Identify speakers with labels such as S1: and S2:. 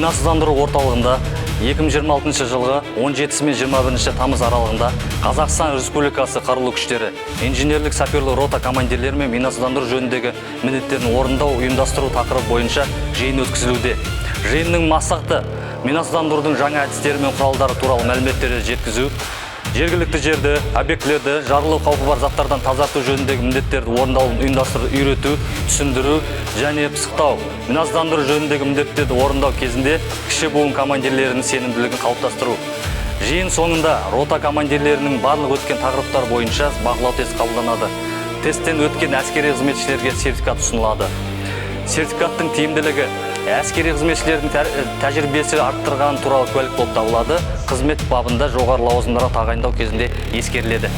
S1: Минасыздандыру орталығында 2026 жылғы 17 мен 21 тамыз аралығында Қазақстан Республикасы қарулы күштері, инженерлік саперлік рота командирлері мен минасыздандыру жөніндегі міндеттерін орындау ұйымдастыру тақырыбы бойынша жиын өткізілуде. Жиынның мақсаты минасыздандырудың жаңа әдістері мен құралдары туралы мәліметтерді жеткізу, жергілікті жерді, объектілерді жарылу қаупі бар заттардан тазарту жөніндегі міндеттерді орындауын ұйымдастыру, үйрету, түсіндіру және пысықтау. Минасыздандыру жөніндегі міндеттерді орындау кезінде кіші буын командирлерінің сенімділігін қалыптастыру. Жиын соңында рота командирлерінің барлық өткен тақырыптар бойынша бақылау тест қабылданады. Тесттен өткен әскери қызметшілерге сертификат ұсынылады. Сертификаттың тиімділігі әскери қызметшілердің тәжірибесі арттырған туралы куәлік болып табылады. Қызмет бабында жоғары лауазымдарға тағайындау кезінде ескеріледі.